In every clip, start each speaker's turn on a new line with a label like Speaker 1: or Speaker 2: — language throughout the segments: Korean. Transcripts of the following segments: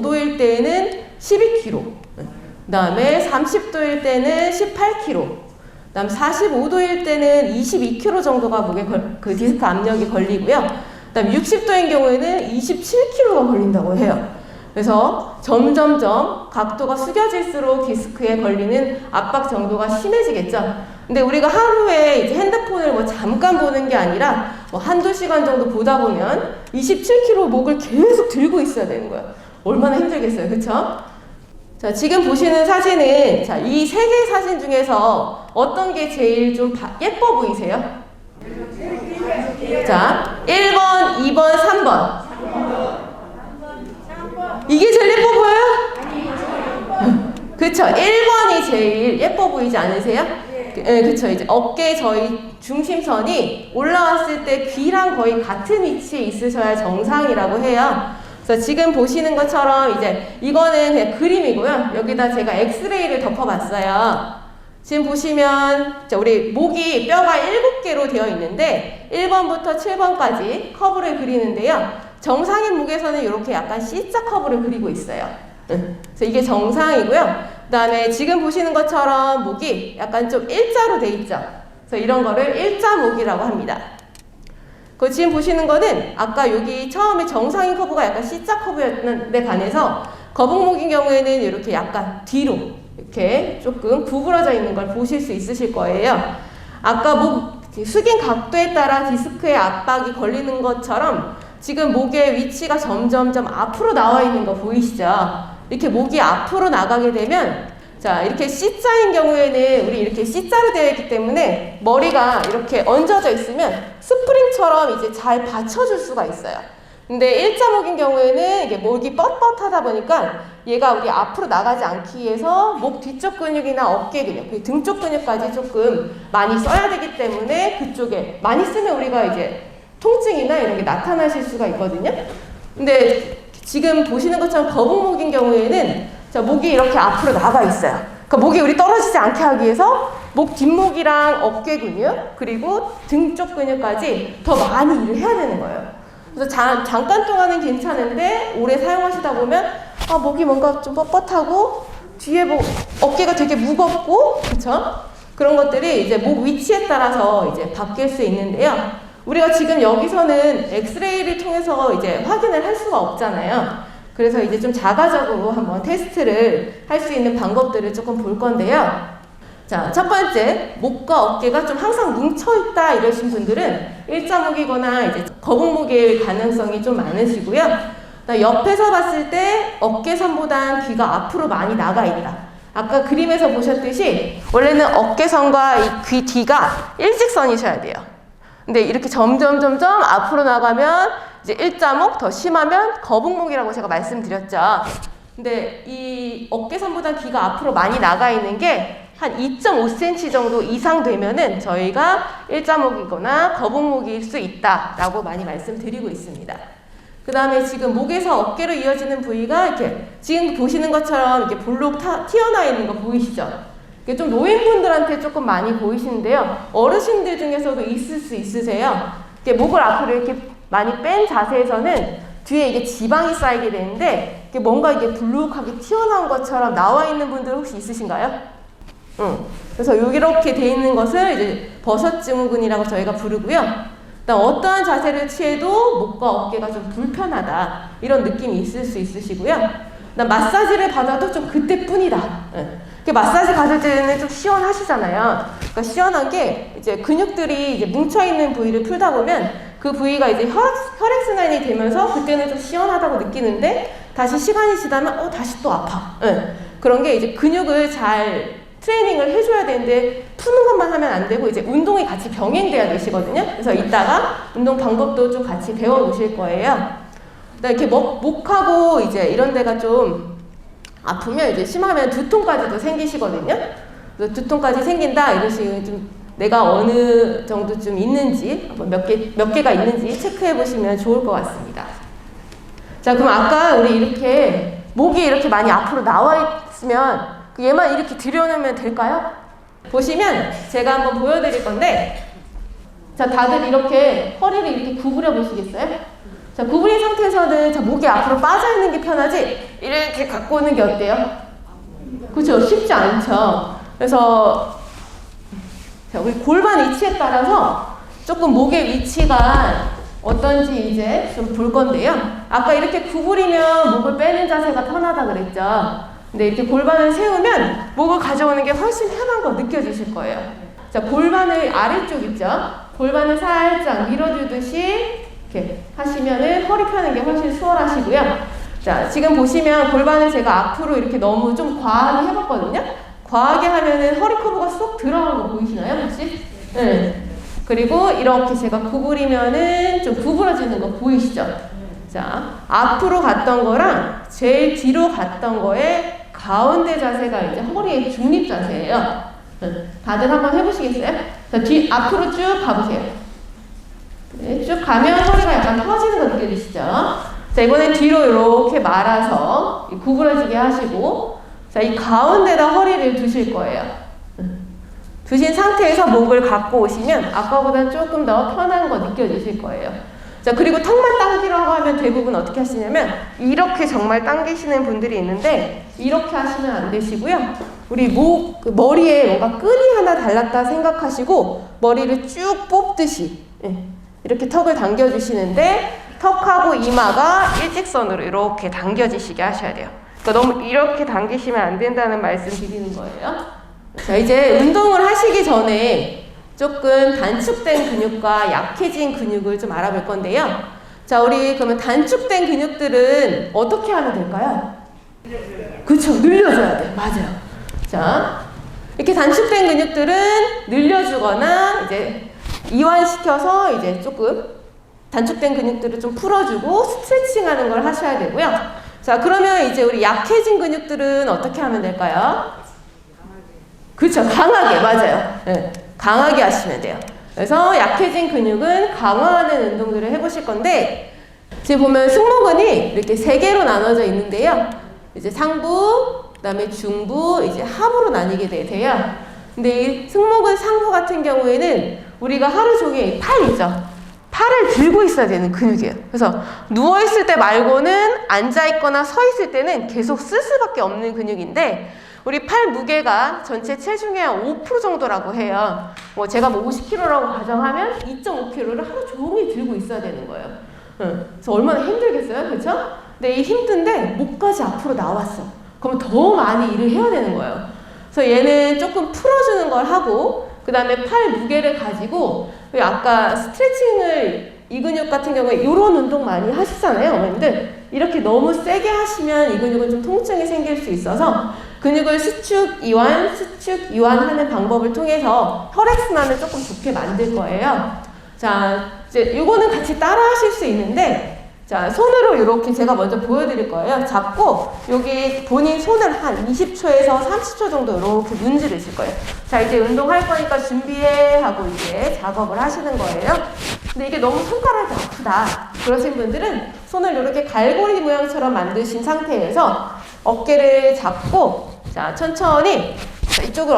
Speaker 1: 35도일 때는 12kg, 그 다음에 30도일 때는 18kg, 그 다음 45도일 때는 22kg 정도가 목에 그 디스크 압력이 걸리고요. 그 다음 60도인 경우에는 27kg가 걸린다고 해요. 그래서 점점점 각도가 숙여질수록 디스크에 걸리는 압박 정도가 심해지겠죠. 근데 우리가 하루에 이제 핸드폰을 뭐 잠깐 보는 게 아니라 뭐 한두 시간 정도 보다 보면 27kg 목을 계속 들고 있어야 되는 거예요. 얼마나 힘들겠어요. 그쵸? 자, 지금 보시는 사진은, 자, 이 세 개의 사진 중에서 어떤 게 제일 좀 예뻐 보이세요? 자, 1번, 2번, 3번. 이게 제일 예뻐 보여요? 그쵸. 1번이 제일 예뻐 보이지 않으세요? 네, 그쵸. 이제 어깨 저희 중심선이 올라왔을 때 귀랑 거의 같은 위치에 있으셔야 정상이라고 해요. 그래서 지금 보시는 것처럼 이제 이거는 그냥 그림이고요. 여기다 제가 엑스레이를 덮어봤어요. 지금 보시면 우리 목이 뼈가 7개로 되어 있는데 1번부터 7번까지 커브를 그리는데요. 정상인 목에서는 이렇게 약간 C자 커브를 그리고 있어요. 그래서 이게 정상이고요. 그 다음에 지금 보시는 것처럼 목이 약간 좀 일자로 돼 있죠. 그래서 이런 거를 일자목이라고 합니다. 그 지금 보시는 거는 아까 여기 처음에 정상인 커브가 약간 C자 커브였는데 반해서 거북목인 경우에는 이렇게 약간 뒤로 이렇게 조금 구부러져 있는 걸 보실 수 있으실 거예요. 아까 목 숙인 각도에 따라 디스크의 압박이 걸리는 것처럼 지금 목의 위치가 점점점 앞으로 나와 있는 거 보이시죠? 이렇게 목이 앞으로 나가게 되면 자, 이렇게 C자인 경우에는 우리 이렇게 C자로 되어 있기 때문에 머리가 이렇게 얹어져 있으면 스프링처럼 이제 잘 받쳐줄 수가 있어요. 근데 일자목인 경우에는 이게 목이 뻣뻣하다 보니까 얘가 우리 앞으로 나가지 않기 위해서 목 뒤쪽 근육이나 어깨 근육, 등 쪽 근육까지 조금 많이 써야 되기 때문에 그쪽에 많이 쓰면 우리가 이제 통증이나 이런 게 나타나실 수가 있거든요. 근데 지금 보시는 것처럼 거북목인 경우에는 자, 목이 이렇게 앞으로 나가 있어요. 그러니까 목이 우리 떨어지지 않게 하기 위해서 목 뒷목이랑 어깨 근육 그리고 등 쪽 근육까지 더 많이 일을 해야 되는 거예요. 그래서 잠깐 동안은 괜찮은데 오래 사용하시다 보면 아, 목이 뭔가 좀 뻣뻣하고 뒤에 어깨가 되게 무겁고 그쵸? 그런 것들이 이제 목 위치에 따라서 이제 바뀔 수 있는데요. 우리가 지금 여기서는 엑스레이를 통해서 이제 확인을 할 수가 없잖아요. 그래서 이제 좀 자가적으로 한번 테스트를 할 수 있는 방법들을 조금 볼 건데요. 자, 첫 번째, 목과 어깨가 좀 항상 뭉쳐있다 이러신 분들은 일자목이거나 이제 거북목일 가능성이 좀 많으시고요. 옆에서 봤을 때 어깨선보단 귀가 앞으로 많이 나가 있다. 아까 그림에서 보셨듯이 원래는 어깨선과 이 귀 뒤가 일직선이셔야 돼요. 근데 이렇게 점점 앞으로 나가면 이제 일자목, 더 심하면 거북목이라고 제가 말씀드렸죠. 근데 이 어깨선보다 귀가 앞으로 많이 나가 있는 게 한 2.5cm 정도 이상 되면은 저희가 일자목이거나 거북목일 수 있다라고 많이 말씀드리고 있습니다. 그 다음에 지금 목에서 어깨로 이어지는 부위가 이렇게 지금 보시는 것처럼 이렇게 볼록 튀어나와 있는 거 보이시죠? 이게 좀 노인분들한테 조금 많이 보이시는데요. 어르신들 중에서도 있을 수 있으세요. 이렇게 목을 앞으로 이렇게 많이 뺀 자세에서는 뒤에 이게 지방이 쌓이게 되는데 이게 뭔가 이게 불룩하게 튀어나온 것처럼 나와 있는 분들 혹시 있으신가요? 그래서 이렇게 돼 있는 것을 이제 버섯 증후군이라고 저희가 부르고요. 그다음 어떠한 자세를 취해도 목과 어깨가 좀 불편하다 이런 느낌이 있을 수 있으시고요. 그다음 마사지를 받아도 좀 그때뿐이다. 마사지 받을 때는 좀 시원하시잖아요. 그러니까 시원한 게 이제 근육들이 이제 뭉쳐 있는 부위를 풀다 보면 그 부위가 이제 혈액순환이 되면서 그때는 좀 시원하다고 느끼는데 다시 시간이 지나면 다시 또 아파. 그런 게 이제 근육을 잘 트레이닝을 해줘야 되는데 푸는 것만 하면 안 되고 이제 운동이 같이 병행돼야 되시거든요. 그래서 이따가 운동 방법도 좀 같이 배워보실 거예요. 이렇게 목하고 이제 이런 데가 좀 아프면 이제 심하면 두통까지도 생기시거든요. 그래서 두통까지 생긴다 이러시면 좀 내가 어느 정도 좀 있는지 몇 개가 있는지 체크해 보시면 좋을 것 같습니다. 자, 그럼 아까 우리 이렇게 목이 이렇게 많이 앞으로 나와 있으면 얘만 이렇게 들여놓으면 될까요? 보시면 제가 한번 보여드릴 건데 자, 다들 이렇게 허리를 이렇게 구부려 보시겠어요? 자, 구부린 상태에서는 자, 목이 앞으로 빠져있는 게 편하지 이렇게 갖고 오는 게 어때요? 그렇죠? 쉽지 않죠. 그래서 자, 우리 골반 위치에 따라서 조금 목의 위치가 어떤지 이제 좀 볼 건데요. 아까 이렇게 구부리면 목을 빼는 자세가 편하다 그랬죠. 근데 이렇게 골반을 세우면 목을 가져오는 게 훨씬 편한 거 느껴지실 거예요. 자, 골반을 아래쪽 있죠? 골반을 살짝 밀어주듯이 이렇게 하시면은 허리 펴는 게 훨씬 수월하시고요. 자, 지금 보시면 골반을 제가 앞으로 이렇게 너무 좀 과하게 해봤거든요. 과하게 하면은 허리 커브가 쏙 들어간 거 보이시나요, 혹시? 네. 그리고 이렇게 제가 구부리면은 좀 구부러지는 거 보이시죠? 자, 앞으로 갔던 거랑 제일 뒤로 갔던 거에 가운데 자세가 이제 허리의 중립 자세예요. 다들 한번 해보시겠어요? 자, 앞으로 쭉 가보세요. 네, 쭉 가면 허리가 약간 펴지는 거 느껴지시죠? 자, 이번엔 뒤로 이렇게 말아서 구부러지게 하시고, 자, 이 가운데다 허리를 두실 거예요. 두신 상태에서 목을 갖고 오시면 아까보다 조금 더 편한 거 느껴지실 거예요. 자, 그리고 턱만 당기라고 하면 대부분 어떻게 하시냐면 이렇게 정말 당기시는 분들이 있는데 이렇게 하시면 안 되시고요. 우리 머리에 뭔가 끈이 하나 달랐다 생각하시고 머리를 쭉 뽑듯이 이렇게 턱을 당겨주시는데 턱하고 이마가 일직선으로 이렇게 당겨지시게 하셔야 돼요. 그러니까 너무 이렇게 당기시면 안 된다는 말씀 드리는 거예요. 자, 이제 운동을 하시기 전에 조금 단축된 근육과 약해진 근육을 좀 알아볼 건데요. 자, 우리 그러면 단축된 근육들은 어떻게 하면 될까요? 그렇죠. 늘려줘야 돼요. 맞아요. 자, 이렇게 단축된 근육들은 늘려주거나 이제 이완시켜서 이제 조금 단축된 근육들을 좀 풀어주고 스트레칭하는 걸 하셔야 되고요. 자, 그러면 이제 우리 약해진 근육들은 어떻게 하면 될까요? 그렇죠. 강하게. 맞아요. 네, 강하게 하시면 돼요. 그래서 약해진 근육은 강화하는 운동들을 해보실 건데 지금 보면 승모근이 이렇게 3개로 나눠져 있는데요. 이제 상부, 그 다음에 중부, 이제 하부로 나뉘게 되세요. 근데 이 승모근 상부 같은 경우에는 우리가 하루 종일 팔 있죠. 팔을 들고 있어야 되는 근육이에요. 그래서 누워있을 때 말고는 앉아있거나 서있을 때는 계속 쓸 수밖에 없는 근육인데 우리 팔 무게가 전체 체중의 한 5% 정도라고 해요. 뭐 제가 뭐 50kg라고 가정하면 2.5kg를 하루 종일 들고 있어야 되는 거예요. 그래서 얼마나 힘들겠어요, 그렇죠? 근데 이 힘든데 목까지 앞으로 나왔어. 그러면 더 많이 일을 해야 되는 거예요. 그래서 얘는 조금 풀어주는 걸 하고 그 다음에 팔 무게를 가지고 아까 스트레칭을 이 근육 같은 경우에 이런 운동 많이 하시잖아요, 어머님들. 이렇게 너무 세게 하시면 이 근육은 좀 통증이 생길 수 있어서 근육을 수축, 이완하는 방법을 통해서 혈액순환을 조금 좋게 만들 거예요. 자, 이제 요거는 같이 따라 하실 수 있는데 자, 손으로 이렇게 제가 먼저 보여드릴 거예요. 잡고 여기 본인 손을 한 20초에서 30초 정도 이렇게 문지르실 거예요. 자, 이제 운동할 거니까 준비해 하고 이제 작업을 하시는 거예요. 근데 이게 너무 손가락이 아프다 그러신 분들은 손을 이렇게 갈고리 모양처럼 만드신 상태에서 어깨를 잡고 자, 천천히 이쪽을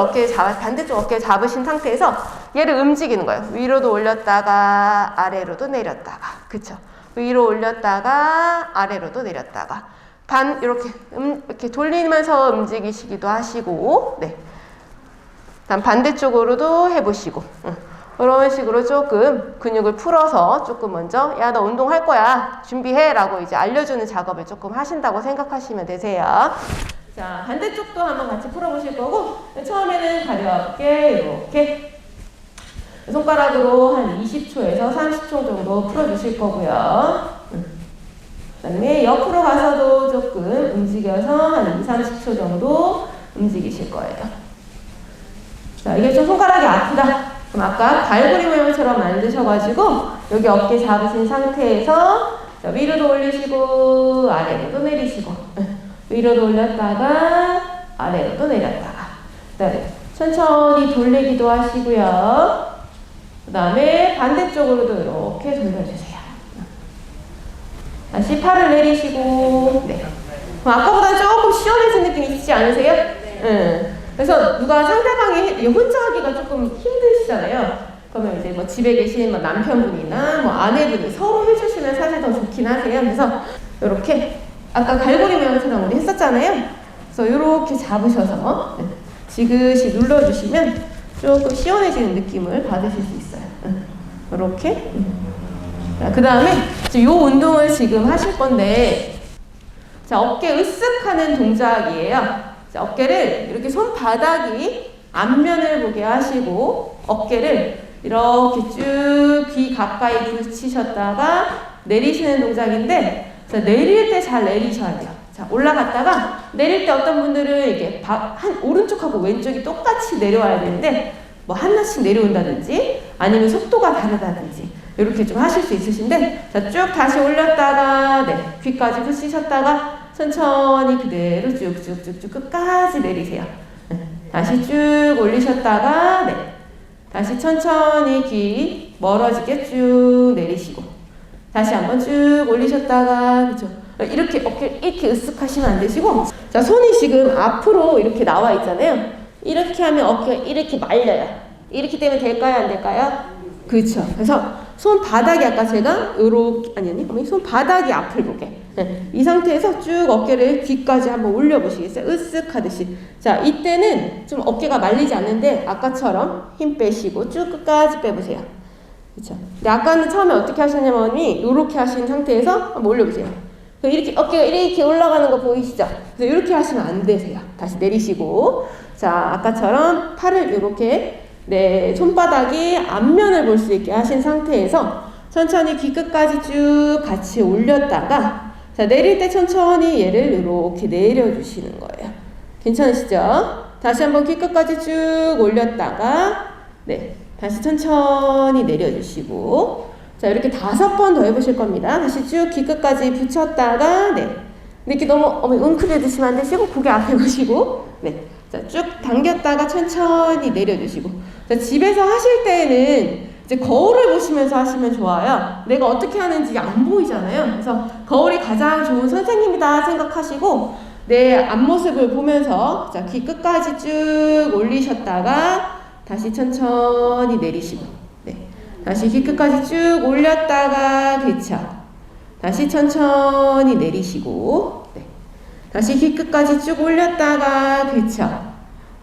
Speaker 1: 반대쪽 어깨 잡으신 상태에서 얘를 움직이는 거예요. 위로도 올렸다가 아래로도 내렸다가 그쵸? 위로 올렸다가 아래로도 내렸다가 이렇게 돌리면서 움직이시기도 하시고 네. 다음 반대쪽으로도 해보시고 이런 식으로 조금 근육을 풀어서 조금 먼저 야, 너 운동할 거야 준비해 라고 이제 알려주는 작업을 조금 하신다고 생각하시면 되세요. 자, 반대쪽도 한번 같이 풀어보실 거고 처음에는 가볍게 이렇게 손가락으로 한 20초에서 30초 정도 풀어주실 거고요. 그 다음에 옆으로 가서도 조금 움직여서 한 20, 30초 정도 움직이실 거예요. 자, 이게 좀 손가락이 아프다. 그럼 아까 갈고리 모양처럼 만드셔가지고 여기 어깨 잡으신 상태에서 자, 위로도 올리시고 아래로도 내리시고 위로도 올렸다가 아래로도 내렸다가 네, 천천히 돌리기도 하시고요. 그 다음에 반대쪽으로도 이렇게 돌려주세요. 다시 팔을 내리시고 네. 아까보다 조금 시원해진 느낌 있지 않으세요? 네. 그래서 누가 상대방이 혼자 하기가 조금 힘드시잖아요. 그러면 이제 뭐 집에 계신 뭐 남편분이나 뭐 아내분이 서로 해주시면 사실 더 좋긴 하세요. 그래서 이렇게 아까 갈고리 모양처럼 우리 했었잖아요. 그래서 이렇게 잡으셔서 지그시 눌러주시면 조금 시원해지는 느낌을 받으실 수 있어요. 이렇게. 그 다음에 이 운동을 지금 하실 건데, 자, 어깨 으쓱하는 동작이에요. 자, 어깨를 이렇게 손바닥이 앞면을 보게 하시고 어깨를 이렇게 쭉 귀 가까이 붙이셨다가 내리시는 동작인데, 자, 내릴 때 잘 내리셔야 돼요. 자, 올라갔다가 내릴 때 어떤 분들은 이게 오른쪽하고 왼쪽이 똑같이 내려와야 되는데 뭐 하나씩 내려온다든지 아니면 속도가 다르다든지 이렇게 좀 하실 수 있으신데, 자, 쭉 다시 올렸다가 귀까지 붙이셨다가 천천히 그대로 쭉쭉쭉쭉 끝까지 내리세요. 다시 쭉 올리셨다가 다시 천천히 귀 멀어지게 쭉 내리시고 다시 한번 쭉 올리셨다가, 그쵸? 이렇게 어깨 이렇게 으쓱하시면 안 되시고, 자, 손이 지금 앞으로 이렇게 나와 있잖아요. 이렇게 하면 어깨가 이렇게 말려요. 이렇게 되면 될까요? 안 될까요? 그렇죠. 그래서 손바닥이 아까 제가 요렇게 아니 손바닥이 앞을 보게. 이 상태에서 쭉 어깨를 뒤까지 한번 올려보시겠어요? 으쓱 하듯이. 자, 이때는 좀 어깨가 말리지 않는데 아까처럼 힘 빼시고 쭉 끝까지 빼보세요. 그렇죠. 근데 아까는 처음에 어떻게 하셨냐면 요렇게 하신 상태에서 한번 올려보세요. 이렇게 어깨가 이렇게 올라가는 거 보이시죠? 그래서 이렇게 하시면 안 되세요. 다시 내리시고, 자, 아까처럼 팔을 이렇게 손바닥이 앞면을 볼 수 있게 하신 상태에서 천천히 귀 끝까지 쭉 같이 올렸다가, 자, 내릴 때 천천히 얘를 이렇게 내려주시는 거예요. 괜찮으시죠? 다시 한번 귀 끝까지 쭉 올렸다가 다시 천천히 내려주시고, 자, 이렇게 5번 더 해보실 겁니다. 다시 쭉 귀 끝까지 붙였다가 이렇게 너무 웅크려 드시면 안 되시고 고개 앞에 보시고 자, 쭉 당겼다가 천천히 내려주시고, 자, 집에서 하실 때에는 이제 거울을 보시면서 하시면 좋아요. 내가 어떻게 하는지 안 보이잖아요. 그래서 거울이 가장 좋은 선생님이다 생각하시고 내 앞모습을 보면서, 자, 귀 끝까지 쭉 올리셨다가 다시 천천히 내리시고, 다시 귀 끝까지 쭉 올렸다가, 그쵸. 다시 천천히 내리시고, 다시 귀 끝까지 쭉 올렸다가, 그쵸.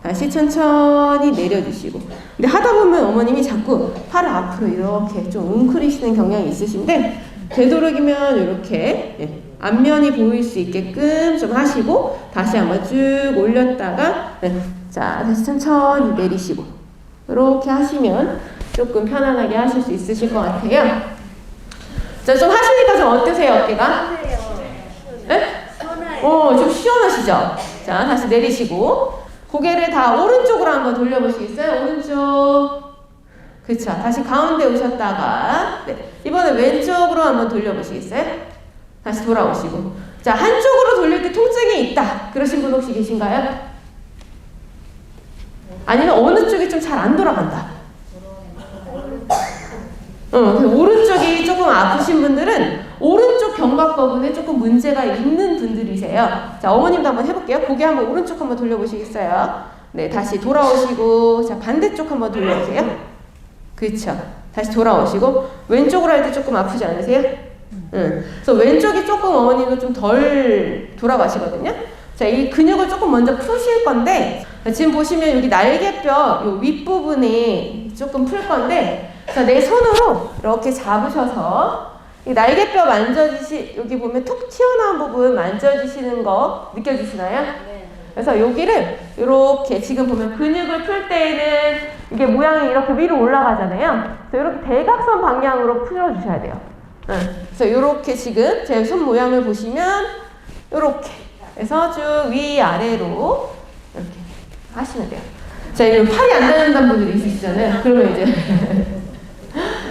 Speaker 1: 다시 천천히 내려주시고. 근데 하다 보면 어머님이 자꾸 팔을 앞으로 이렇게 좀 웅크리시는 경향이 있으신데, 되도록이면 이렇게 앞면이 보일 수 있게끔 좀 하시고, 다시 한번 쭉 올렸다가, 자, 다시 천천히 내리시고. 이렇게 하시면 조금 편안하게 하실 수 있으실 것 같아요. 자, 좀 하시니까 좀 어떠세요, 어깨가? 네? 좀 시원하시죠? 자, 다시 내리시고 고개를 다 오른쪽으로 한번 돌려보시겠어요? 오른쪽. 그쵸. 다시 가운데 오셨다가 이번에 왼쪽으로 한번 돌려보시겠어요? 다시 돌아오시고. 자, 한쪽으로 돌릴 때 통증이 있다 그러신 분 혹시 계신가요? 아니면 어느 쪽이 좀 잘 안 돌아간다. 오른쪽이 조금 아프신 분들은 오른쪽 견갑부분에 조금 문제가 있는 분들이세요. 자, 어머님도 한번 해볼게요. 고개 한번 오른쪽 한번 돌려보시겠어요? 다시 돌아오시고, 자, 반대쪽 한번 돌려보세요. 그쵸. 다시 돌아오시고, 왼쪽으로 할 때 조금 아프지 않으세요? 그래서 왼쪽이 조금 어머님도 좀 덜 돌아가시거든요. 자, 이 근육을 조금 먼저 푸실 건데, 자, 지금 보시면 여기 날개뼈 요 윗부분이 조금 풀 건데, 자, 내 손으로 이렇게 잡으셔서 이 날개뼈 여기 보면 톡 튀어나온 부분 만져주시는 거 느껴지시나요? 네. 그래서 여기를 이렇게 지금 보면 근육을 풀 때에는 이게 모양이 이렇게 위로 올라가잖아요. 그래서 이렇게 대각선 방향으로 풀어주셔야 돼요. 그래서 이렇게 지금 제 손 모양을 보시면 이렇게 해서 쭉 위아래로 이렇게 하시면 돼요. 자, 팔이 안 닿는다는 분들이 있으시잖아요. 그러면 이제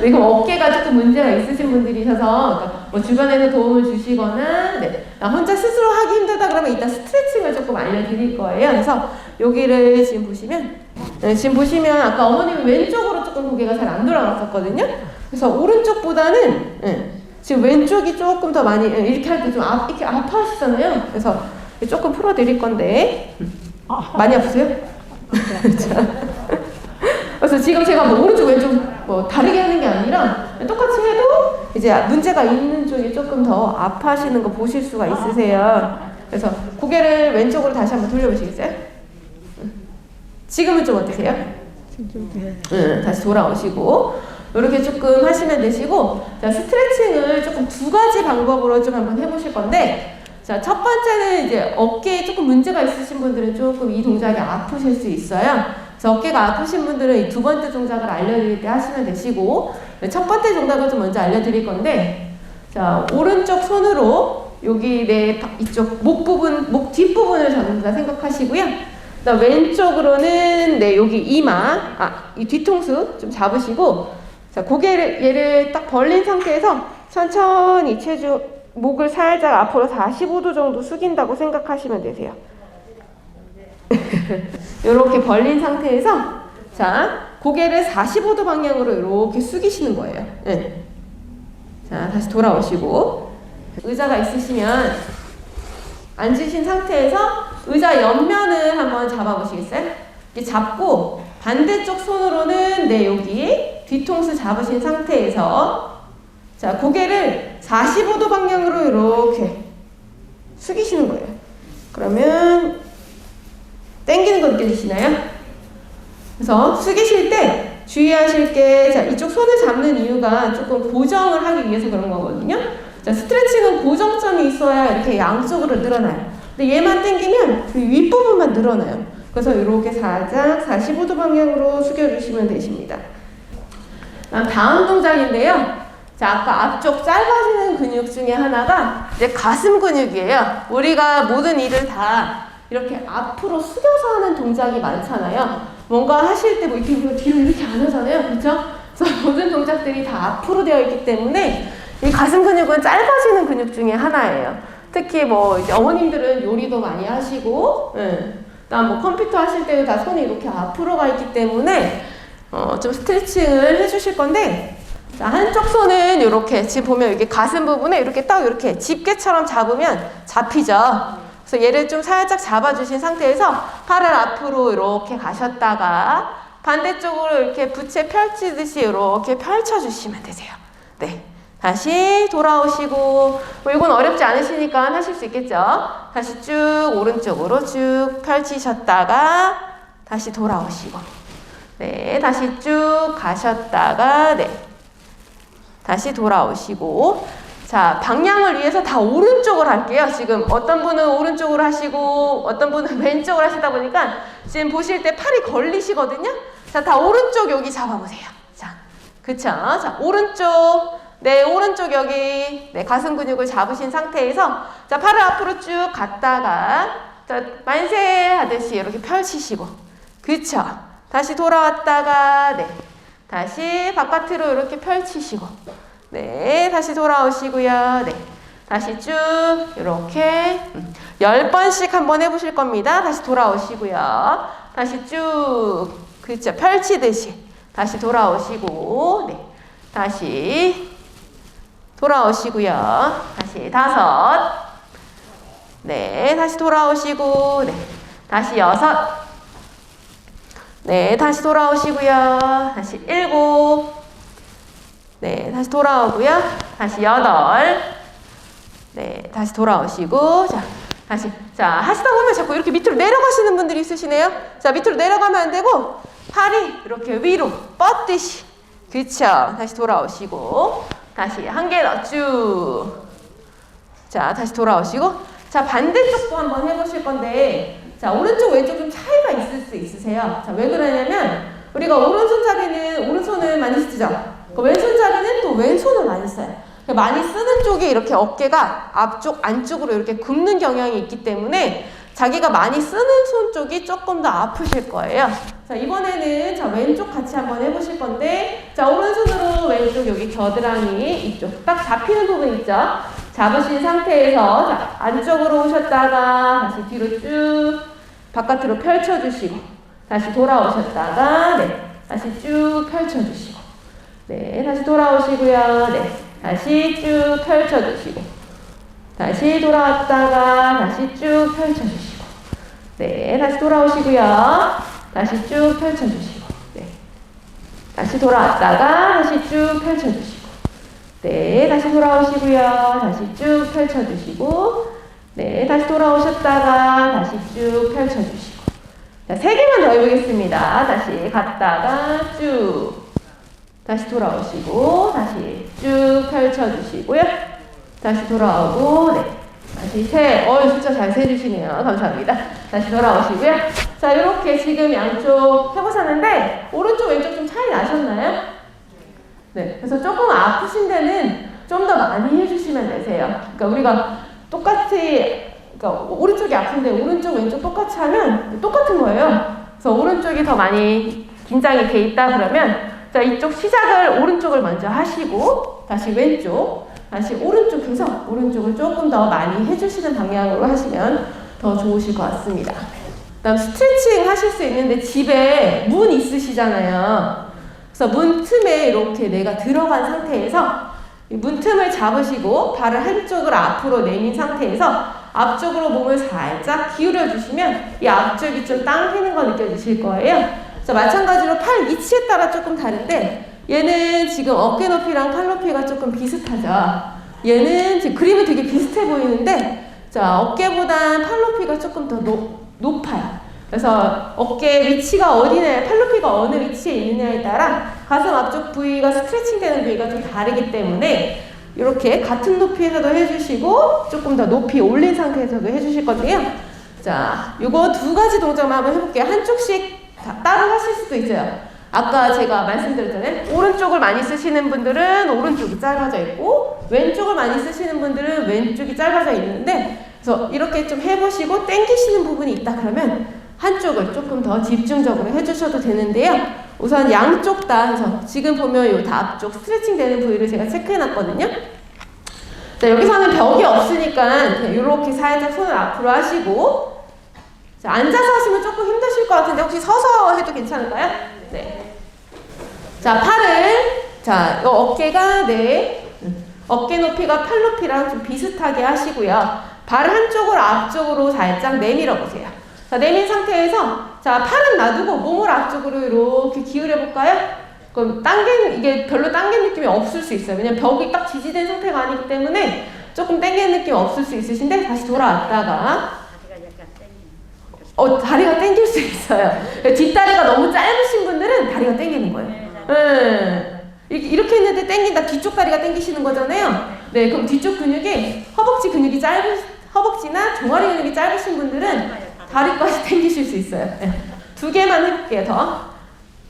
Speaker 1: 그럼 어깨가 조금 문제가 있으신 분들이셔서 그러니까 뭐 주변에서 도움을 주시거나 나 혼자 스스로 하기 힘들다 그러면 이따 스트레칭을 조금 알려드릴 거예요. 그래서 여기를 지금 보시면 아까 어머님이 왼쪽으로 조금 고개가 잘 안 돌아갔었거든요. 그래서 오른쪽보다는 지금 왼쪽이 조금 더 많이 이렇게 할 때 좀 이렇게 아파하시잖아요. 그래서 조금 풀어드릴 건데 많이 아프세요? 그래서 지금 제가 뭐 오른쪽 왼쪽 뭐 다르게 하는 게 아니라 똑같이 해도 이제 문제가 있는 쪽이 조금 더 아파하시는 거 보실 수가 있으세요. 그래서 고개를 왼쪽으로 다시 한번 돌려보시겠어요? 지금은 좀 어떠세요? 다시 돌아오시고 이렇게 조금 하시면 되시고, 자, 스트레칭을 조금 두 가지 방법으로 좀 한번 해보실 건데, 자, 첫 번째는 이제 어깨에 조금 문제가 있으신 분들은 조금 이 동작이 아프실 수 있어요. 그래서 어깨가 아프신 분들은 이 두 번째 동작을 알려드릴 때 하시면 되시고, 첫 번째 동작을 좀 먼저 알려드릴 건데, 자, 오른쪽 손으로 여기 내 이쪽 목 부분, 목 뒷부분을 잡는다 생각하시고요. 그다음 왼쪽으로는 여기 이마, 이 뒤통수 좀 잡으시고, 자, 고개를 얘를 딱 벌린 상태에서 천천히 목을 살짝 앞으로 45도 정도 숙인다고 생각하시면 되세요. 이렇게 벌린 상태에서 자, 고개를 45도 방향으로 이렇게 숙이시는 거예요. 네. 자, 다시 돌아오시고 의자가 있으시면 앉으신 상태에서 의자 옆면을 한번 잡아보시겠어요? 이렇게 잡고 반대쪽 손으로는 여기 뒤통수 잡으신 상태에서 자, 고개를 45도 방향으로 이렇게 숙이시는 거예요. 그러면 당기는 거 느껴지시나요? 그래서 숙이실 때 주의하실 게, 자, 이쪽 손을 잡는 이유가 조금 고정을 하기 위해서 그런 거거든요. 자, 스트레칭은 고정점이 있어야 이렇게 양쪽으로 늘어나요. 근데 얘만 당기면 그 윗부분만 늘어나요. 그래서 이렇게 살짝 45도 방향으로 숙여주시면 되십니다. 다음 동작인데요. 자, 아까 앞쪽 짧아지는 근육 중에 하나가 이제 가슴 근육이에요. 우리가 모든 일을 다 이렇게 앞으로 숙여서 하는 동작이 많잖아요. 뭔가 하실 때 뭐 이렇게 뒤로 이렇게 안 하잖아요. 그렇죠? 그래서 모든 동작들이 다 앞으로 되어 있기 때문에 이 가슴 근육은 짧아지는 근육 중에 하나예요. 특히 뭐 이제 어머님들은 요리도 많이 하시고, 그다음 뭐 컴퓨터 하실 때도 다 손이 이렇게 앞으로 가 있기 때문에 좀 스트레칭을 해주실 건데, 자, 한쪽 손은 이렇게 지금 보면 이게 가슴 부분에 이렇게 딱 이렇게 집게처럼 잡으면 잡히죠. 그래서 얘를 좀 살짝 잡아주신 상태에서 팔을 앞으로 이렇게 가셨다가 반대쪽으로 이렇게 부채 펼치듯이 이렇게 펼쳐주시면 되세요. 네. 다시 돌아오시고, 뭐 이건 어렵지 않으시니까 하실 수 있겠죠? 다시 쭉 오른쪽으로 쭉 펼치셨다가 다시 돌아오시고, 네, 다시 쭉 가셨다가, 네, 다시 돌아오시고, 자, 방향을 위해서 다 오른쪽으로 할게요. 지금 어떤 분은 오른쪽으로 하시고 어떤 분은 왼쪽으로 하시다 보니까 지금 보실 때 팔이 걸리시거든요. 자, 다 오른쪽 여기 잡아보세요. 자, 그쵸? 자, 오른쪽, 네, 오른쪽 여기, 네, 가슴 근육을 잡으신 상태에서 자, 팔을 앞으로 쭉 갔다가 자, 만세 하듯이 이렇게 펼치시고, 그쵸? 다시 돌아왔다가, 네, 다시 바깥으로 이렇게 펼치시고, 네, 다시 돌아오시고요. 네, 다시 쭉 이렇게 10번씩 한번 해보실 겁니다. 다시 돌아오시고요. 다시 쭉, 그렇죠, 펼치듯이 다시 돌아오시고, 네, 다시 돌아오시고요. 다시 5, 네, 다시 돌아오시고, 네, 다시 6, 네, 다시 돌아오시고요. 다시 7, 네, 다시 돌아오고요. 다시 8, 네, 다시 돌아오시고, 자, 다시, 자, 하시다 보면 자꾸 이렇게 밑으로 내려가시는 분들이 있으시네요. 자, 밑으로 내려가면 안 되고, 팔이 이렇게 위로 뻗듯이, 그쵸? 다시 돌아오시고, 다시 한 개 더 쭉, 자, 다시 돌아오시고, 자, 반대쪽도 한번 해보실 건데, 자, 오른쪽, 왼쪽 좀 차이가 있을 수 있으세요. 자, 왜 그러냐면, 우리가 오른손잡이는 오른손을 많이 쓰죠? 왼손잡이는 또 왼손을 많이 써요. 많이 쓰는 쪽이 이렇게 어깨가 앞쪽, 안쪽으로 이렇게 굽는 경향이 있기 때문에 자기가 많이 쓰는 손 쪽이 조금 더 아프실 거예요. 자, 이번에는 자, 왼쪽 같이 한번 해보실 건데, 자, 오른손으로 왼쪽 여기 겨드랑이 이쪽 딱 잡히는 부분 있죠? 잡으신 상태에서 자, 안쪽으로 오셨다가 다시 뒤로 쭉 바깥으로 펼쳐주시고, 다시 돌아오셨다가, 네, 다시 쭉 펼쳐주시고, 네, 다시 돌아오시고요. 네, 다시 쭉 펼쳐주시고, 다시 돌아왔다가 다시 쭉 펼쳐주시고, 네, 다시 돌아오시고요. 다시 쭉 펼쳐주시고, 네, 다시 돌아왔다가 다시 쭉 펼쳐주시고. 네, 다시 돌아오시고요. 다시 쭉 펼쳐주시고. 네, 다시 돌아오셨다가 다시 쭉 펼쳐주시고. 자, 3개만 더 해보겠습니다. 다시 갔다가 쭉. 다시 돌아오시고, 다시 쭉 펼쳐주시고요. 다시 돌아오고, 네. 다시 숫자 잘 세주시네요. 감사합니다. 다시 돌아오시고요. 자, 이렇게 지금 양쪽 해보셨는데, 오른쪽, 왼쪽 좀 차이 나셨나요? 네. 그래서 조금 아프신 데는 좀 더 많이 해주시면 되세요. 그러니까 우리가 똑같이, 그러니까 오른쪽이 아픈데 오른쪽, 왼쪽 똑같이 하면 똑같은 거예요. 그래서 오른쪽이 더 많이 긴장이 돼 있다 그러면, 자, 이쪽 시작을 오른쪽을 먼저 하시고, 다시 왼쪽, 다시 오른쪽에서 오른쪽을 조금 더 많이 해주시는 방향으로 하시면 더 좋으실 것 같습니다. 그다음 스트레칭 하실 수 있는데 집에 문 있으시잖아요. 그래서 문 틈에 이렇게 내가 들어간 상태에서 문 틈을 잡으시고 발을 한쪽을 앞으로 내민 상태에서 앞쪽으로 몸을 살짝 기울여 주시면 이 앞쪽이 좀 당기는 거 느껴지실 거예요. 자, 마찬가지로 팔 위치에 따라 조금 다른데 얘는 지금 어깨 높이랑 팔 높이가 조금 비슷하죠. 얘는 지금 그림은 되게 비슷해 보이는데 자, 어깨보단 팔 높이가 조금 더 높아요. 그래서 어깨 위치가 어디냐, 팔 높이가 어느 위치에 있느냐에 따라 가슴 앞쪽 부위가 스트레칭 되는 부위가 좀 다르기 때문에 이렇게 같은 높이에서도 해주시고 조금 더 높이 올린 상태에서도 해주실 건데요. 자, 요거 2가지 동작만 한번 해볼게요. 한쪽씩 따로 하실 수도 있어요. 아까 제가 말씀드렸잖아요. 오른쪽을 많이 쓰시는 분들은 오른쪽이 짧아져 있고 왼쪽을 많이 쓰시는 분들은 왼쪽이 짧아져 있는데 그래서 이렇게 좀 해보시고 땡기시는 부분이 있다 그러면 한쪽을 조금 더 집중적으로 해주셔도 되는데요. 우선 양쪽 다 해서 지금 보면 요 다 앞쪽 스트레칭 되는 부위를 제가 체크해놨거든요. 자, 여기서는 벽이 없으니까 이렇게 살짝 손을 앞으로 하시고 자, 앉아서 하시면 조금 힘드실 것 같은데 혹시 서서 해도 괜찮을까요? 네. 자, 팔을 자, 요 어깨가 네 어깨 높이가 팔 높이랑 좀 비슷하게 하시고요. 발 한쪽을 앞쪽으로 살짝 내밀어 보세요. 자, 내민 상태에서 자, 팔은 놔두고 몸을 앞쪽으로 이렇게 기울여 볼까요? 그럼 이게 별로 당긴 느낌이 없을 수 있어요. 왜냐면 벽이 딱 지지된 상태가 아니기 때문에 조금 당기는 느낌 없을 수 있으신데 다시 돌아왔다가 다리가 당길 수 있어요. 뒷다리가 너무 짧으신 분들은 다리가 당기는 거예요. 이렇게 했는데 당긴다. 뒤쪽 다리가 당기시는 거잖아요. 네, 그럼 뒤쪽 근육이 허벅지나 종아리 근육이 짧으신 분들은 다리까지 당기실 수 있어요. 네. 2개만 해볼게요, 더.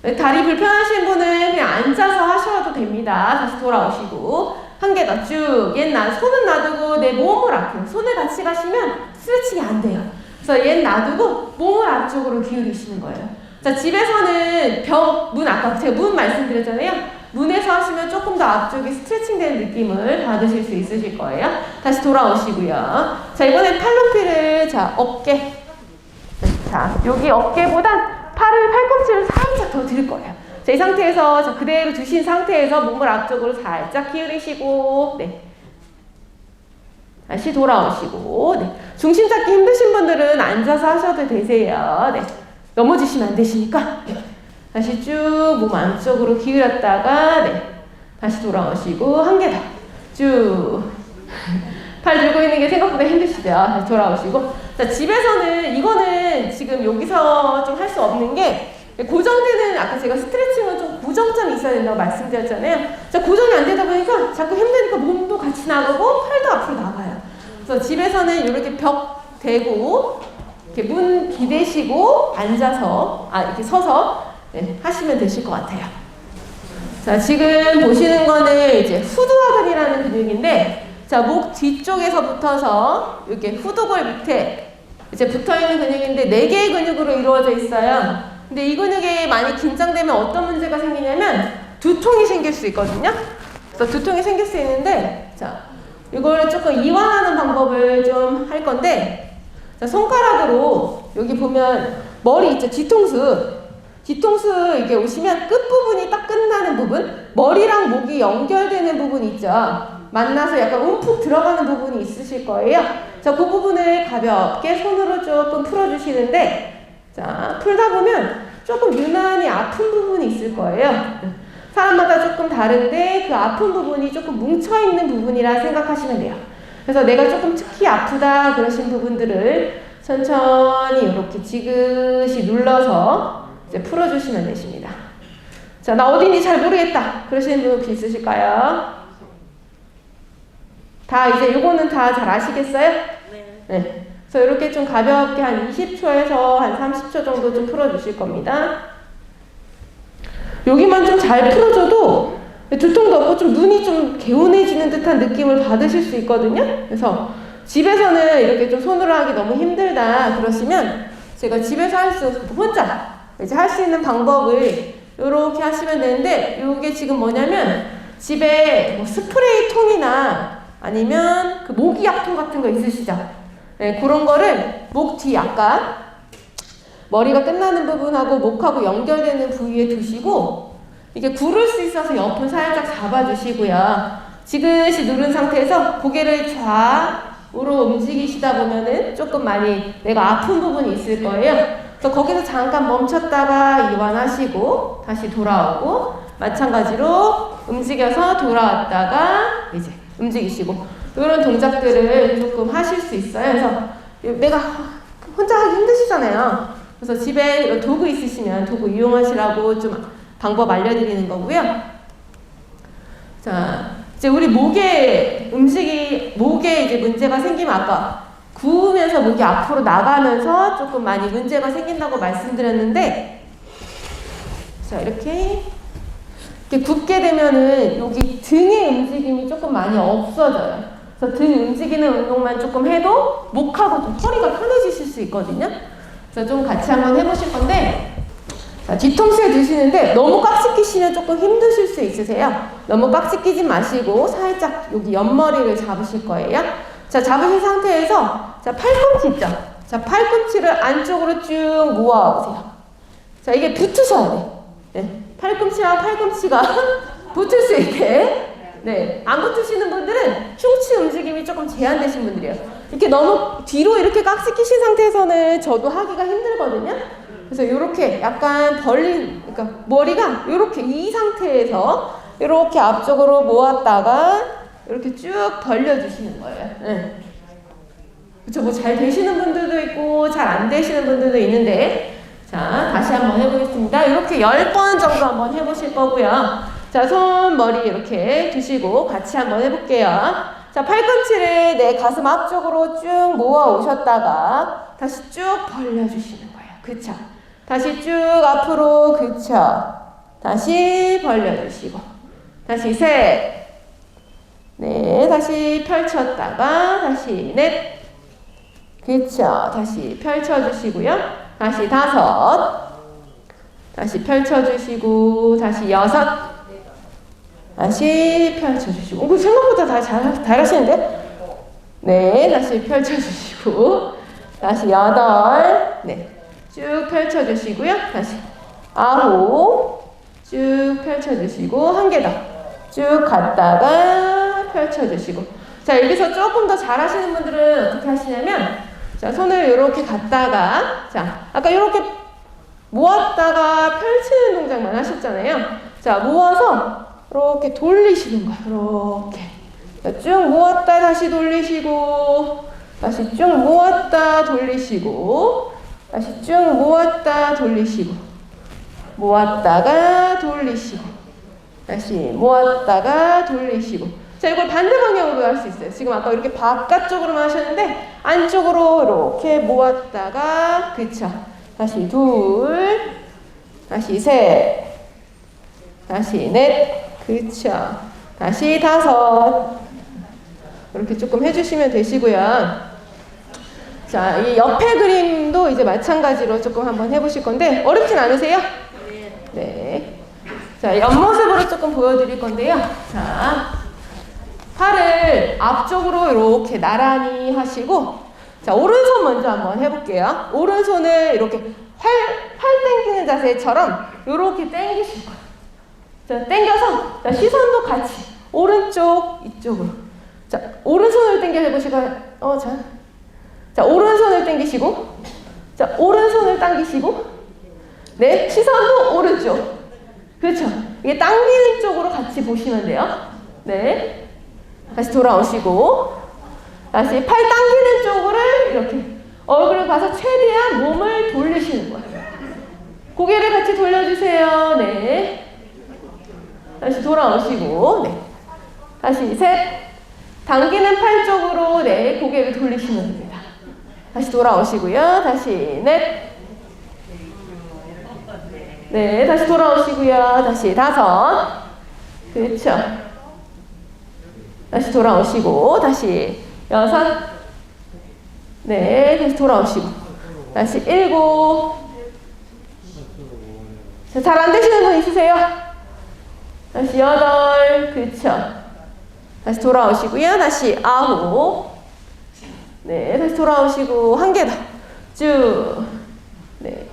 Speaker 1: 네, 다리 불편하신 분은 그냥 앉아서 하셔도 됩니다. 다시 돌아오시고. 1개 더 쭉. 손은 놔두고 내 몸을 앞으로. 손을 같이 가시면 스트레칭이 안 돼요. 그래서 얘는 놔두고 몸을 앞쪽으로 기울이시는 거예요. 자, 집에서는 아까 제가 문 말씀드렸잖아요. 문에서 하시면 조금 더 앞쪽이 스트레칭 되는 느낌을 받으실 수 있으실 거예요. 다시 돌아오시고요. 자, 이번엔 팔 높이를, 자, 어깨. 자, 여기 어깨보단 팔꿈치를 살짝 더 들 거예요. 자, 이 상태에서, 자, 그대로 두신 상태에서 몸을 앞쪽으로 살짝 기울이시고, 네. 다시 돌아오시고, 네. 중심 잡기 힘드신 분들은 앉아서 하셔도 되세요. 네. 넘어지시면 안 되시니까. 네. 다시 쭉 몸 안쪽으로 기울였다가, 네. 다시 돌아오시고, 1개 더. 쭉. 팔 들고 있는 게 생각보다 힘드시죠? 다시 돌아오시고. 자, 집에서는, 이거는 지금 여기서 좀 할 수 없는 게, 고정되는, 아까 제가 스트레칭은 좀 고정점이 있어야 된다고 말씀드렸잖아요. 자, 고정이 안 되다 보니까 자꾸 힘드니까 몸도 같이 나가고 팔도 앞으로 나가요. 그래서 집에서는 이렇게 벽 대고 이렇게 문 기대시고 앉아서 이렇게 서서 네, 하시면 되실 것 같아요. 자, 지금 보시는 거는 이제 후두화근이라는 근육인데 자, 목 뒤쪽에서 붙어서 이렇게 후두골 밑에 이제 붙어있는 근육인데 4개의 근육으로 이루어져 있어요. 근데 이 근육이 많이 긴장되면 어떤 문제가 생기냐면 두통이 생길 수 있거든요. 그래서 두통이 생길 수 있는데 자, 이거를 조금 이완하는 방법을 좀 할 건데 자, 손가락으로 여기 보면 머리 있죠? 뒤통수 이게 오시면 끝부분이 딱 끝나는 부분 머리랑 목이 연결되는 부분이 있죠. 만나서 약간 움푹 들어가는 부분이 있으실 거예요. 자, 그 부분을 가볍게 손으로 조금 풀어주시는데 자, 풀다 보면 조금 유난히 아픈 부분이 있을 거예요. 사람마다 조금 다른데 그 아픈 부분이 조금 뭉쳐있는 부분이라 생각하시면 돼요. 그래서 내가 조금 특히 아프다 그러신 부분들을 천천히 이렇게 지그시 눌러서 이제 풀어주시면 되십니다. 자, 나 어딘지 잘 모르겠다 그러시는 분 혹시 있으실까요? 다 이제 요거는 다 잘 아시겠어요? 네. 그래서 이렇게 좀 가볍게 한 20초에서 한 30초 정도 좀 풀어주실 겁니다. 여기만 좀 잘 풀어줘도 두통도 없고 좀 눈이 좀 개운해지는 듯한 느낌을 받으실 수 있거든요. 그래서 집에서는 이렇게 좀 손으로 하기 너무 힘들다 그러시면 제가 집에서 혼자 이제 할 수 있는 방법을 이렇게 하시면 되는데, 이게 지금 뭐냐면 집에 뭐 스프레이 통이나 아니면 그 모기약통 같은 거 있으시죠? 네, 그런 거를 목 뒤 아까 머리가 끝나는 부분하고 목하고 연결되는 부위에 두시고 이게 구를 수 있어서 옆을 살짝 잡아주시고요. 지그시 누른 상태에서 고개를 좌우로 움직이시다 보면은 조금 많이 내가 아픈 부분이 있을 거예요. 그래서 거기서 잠깐 멈췄다가 이완하시고 다시 돌아오고, 마찬가지로 움직여서 돌아왔다가 이제 움직이시고, 이런 동작들을 조금 하실 수 있어요. 그래서 내가 혼자 하기 힘드시잖아요. 그래서 집에 이런 도구 있으시면 도구 이용하시라고 좀 방법 알려드리는 거고요. 자, 이제 우리 목에 이제 문제가 생기면 아까 구우면서 목이 앞으로 나가면서 조금 많이 문제가 생긴다고 말씀드렸는데, 자, 이렇게 굽게 되면은 여기 등의 움직임이 조금 많이 없어져요. 그래서 등 움직이는 운동만 조금 해도 목하고 좀 허리가 편해지실 수 있거든요. 그래서 좀 같이 한번 해보실 건데, 자, 뒤통수에 드시는데 너무 꽉 끼시면 조금 힘드실 수 있으세요. 너무 꽉 끼지 마시고 살짝 여기 옆머리를 잡으실 거예요. 자, 잡으신 상태에서 자, 팔꿈치 있죠? 자, 팔꿈치를 안쪽으로 쭉 모아오세요. 자, 이게 붙으셔야 돼요. 네, 팔꿈치랑 팔꿈치가 붙을 수 있게. 네, 안 붙으시는 분들은 흉추 움직임이 조금 제한되신 분들이에요. 이렇게 너무 뒤로 이렇게 깍지 끼신 상태에서는 저도 하기가 힘들거든요. 그래서 이렇게 약간 그러니까 머리가 이렇게 이 상태에서 이렇게 앞쪽으로 모았다가 이렇게 쭉 벌려주시는 거예요. 네. 그쵸, 뭐 잘 되시는 분들도 있고 잘 안 되시는 분들도 있는데, 자, 다시 한번 해보겠습니다. 이렇게 10번 정도 한번 해보실 거고요. 자, 손, 머리 이렇게 두시고 같이 한번 해볼게요. 자, 팔꿈치를 내 가슴 앞쪽으로 쭉 모아 오셨다가 다시 쭉 벌려주시는 거예요. 그쵸? 다시 쭉 앞으로, 그쵸? 다시 벌려주시고, 다시 셋, 네, 다시 펼쳤다가 다시 넷, 그쵸? 다시 펼쳐주시고요. 다시 다섯, 다시 펼쳐주시고, 다시 여섯, 다시 펼쳐주시고. 생각보다 다 잘하시는데? 네, 다시 펼쳐주시고, 다시 여덟, 네, 쭉 펼쳐주시고요. 다시 아홉, 쭉 펼쳐주시고, 한 개 더 쭉 갔다가 펼쳐주시고. 자, 여기서 조금 더 잘하시는 분들은 어떻게 하시냐면, 자, 손을 이렇게 갖다가, 자, 아까 이렇게 모았다가 펼치는 동작만 하셨잖아요. 자, 모아서 이렇게 돌리시는 거예요. 이렇게. 자, 쭉 모았다 다시 돌리시고, 다시 쭉 모았다 돌리시고, 다시 쭉 모았다 돌리시고, 모았다가 돌리시고, 다시 모았다가 돌리시고. 자, 이걸 반대 방향으로 할 수 있어요. 지금 아까 이렇게 바깥쪽으로만 하셨는데 안쪽으로 이렇게 모았다가, 그쵸? 다시 둘, 다시 셋, 다시 넷, 그쵸? 다시 다섯. 이렇게 조금 해주시면 되시고요. 자, 이 옆에 그림도 이제 마찬가지로 조금 한번 해보실 건데, 어렵진 않으세요? 네. 자, 옆모습으로 조금 보여드릴 건데요. 자, 팔을 앞쪽으로 이렇게 나란히 하시고, 자, 오른손 먼저 한번 해볼게요. 오른손을 이렇게 팔 당기는 자세처럼 이렇게 당기실 거예요. 자, 당겨서, 자, 시선도 같이 오른쪽 이쪽으로. 자, 오른손을 당겨 해보시고요. 자, 오른손을 당기시고, 자, 오른손을 당기시고, 네, 시선도 오른쪽. 그렇죠. 이게 당기는 쪽으로 같이 보시면 돼요. 네. 다시 돌아오시고. 다시 팔 당기는 쪽으로 이렇게 얼굴을 봐서 최대한 몸을 돌리시는 거예요. 고개를 같이 돌려주세요. 네. 다시 돌아오시고. 네. 다시 셋. 당기는 팔 쪽으로 네, 고개를 돌리시면 됩니다. 다시 돌아오시고요. 다시 넷. 네, 다시 돌아오시고요. 다시 다섯. 그렇죠. 다시 돌아오시고 다시 여섯. 네, 다시 돌아오시고 다시 일곱. 잘 안 되시는 분 있으세요? 다시 여덟. 그렇죠. 다시 돌아오시고요. 다시 아홉. 네, 다시 돌아오시고 한 개 더. 쭉. 네,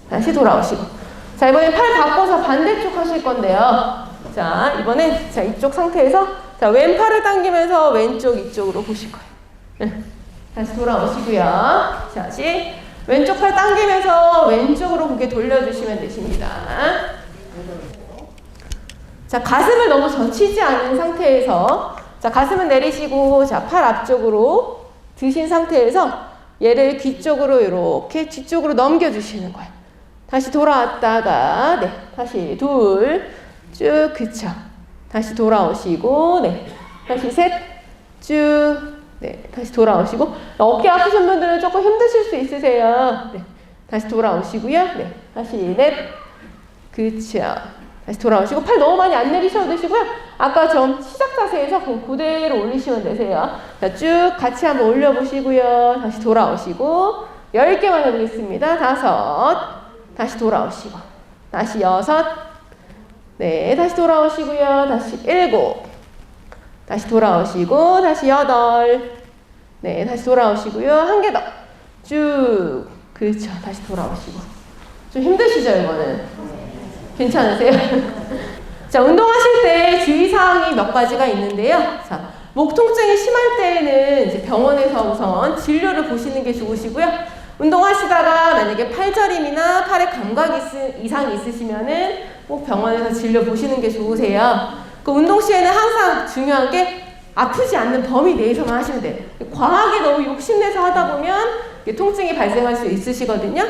Speaker 1: 다시 돌아오시고. 자, 이번엔 팔 바꿔서 반대쪽 하실 건데요. 자, 이번엔 자 이쪽 상태에서 자 왼팔을 당기면서 왼쪽 이쪽으로 보실 거예요. 네. 다시 돌아오시고요. 다시 왼쪽 팔 당기면서 왼쪽으로 고개 돌려주시면 되십니다. 자, 가슴을 너무 젖히지 않은 상태에서 자 가슴은 내리시고 자 팔 앞쪽으로 드신 상태에서 얘를 귀 쪽으로 이렇게 뒤쪽으로 넘겨주시는 거예요. 다시 돌아왔다가 네 다시 둘 쭉 그쵸. 다시 돌아오시고 네 다시 셋 쭉 네 다시 돌아오시고 어깨 아프신 분들은 조금 힘드실 수 있으세요. 네 다시 돌아오시고요. 네 다시 넷 그쵸. 다시 돌아오시고 팔 너무 많이 안 내리셔도 되시고요. 아까 좀 시작 자세에서 그대로 올리시면 되세요. 자, 쭉 같이 한번 올려보시고요. 다시 돌아오시고 10개만 해보겠습니다. 다섯. 다시 돌아오시고 다시 여섯. 네, 다시 돌아오시고요. 다시 일곱. 다시 돌아오시고 다시 여덟. 네, 다시 돌아오시고요. 한 개 더. 쭉. 그렇죠. 다시 돌아오시고. 좀 힘드시죠, 이거는? 괜찮으세요? 자, 운동하실 때 주의사항이 몇 가지가 있는데요. 자, 목 통증이 심할 때에는 이제 병원에서 우선 진료를 보시는 게 좋으시고요. 운동하시다가 만약에 팔저림이나 팔에 감각 이상이 있으시면은 꼭 병원에서 진료 보시는 게 좋으세요. 그 운동 시에는 항상 중요한 게 아프지 않는 범위 내에서만 하시면 돼요. 과하게 너무 욕심내서 하다 보면 통증이 발생할 수 있으시거든요.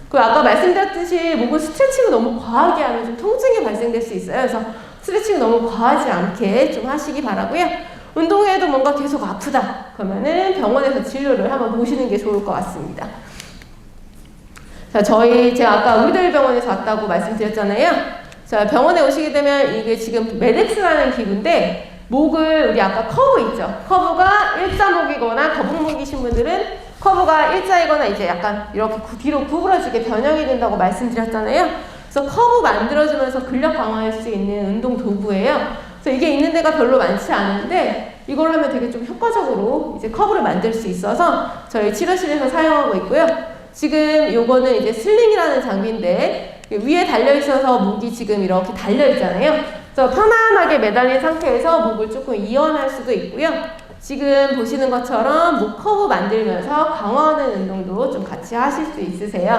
Speaker 1: 그 아까 말씀드렸듯이 목은 스트레칭을 너무 과하게 하면 좀 통증이 발생될 수 있어요. 그래서 스트레칭을 너무 과하지 않게 좀 하시기 바라고요. 운동해도 뭔가 계속 아프다 그러면은 병원에서 진료를 한번 보시는 게 좋을 것 같습니다. 자, 제가 아까 우리들 병원에서 왔다고 말씀드렸잖아요. 자, 병원에 오시게 되면 이게 지금 메덱스라는 기구인데 목을 우리 아까 커브 있죠. 커브가 일자목이거나 거북목이신 분들은 커브가 일자이거나 이제 약간 이렇게 뒤로 구부러지게 변형이 된다고 말씀드렸잖아요. 그래서 커브 만들어주면서 근력 강화할 수 있는 운동 도구예요. 그래서 이게 있는 데가 별로 많지 않은데 이걸 하면 되게 좀 효과적으로 이제 커브를 만들 수 있어서 저희 치료실에서 사용하고 있고요. 지금 요거는 이제 슬링이라는 장비인데 위에 달려있어서 목이 지금 이렇게 달려있잖아요. 그래서 편안하게 매달린 상태에서 목을 조금 이완할 수도 있고요. 지금 보시는 것처럼 목 커브 만들면서 강화하는 운동도 좀 같이 하실 수 있으세요.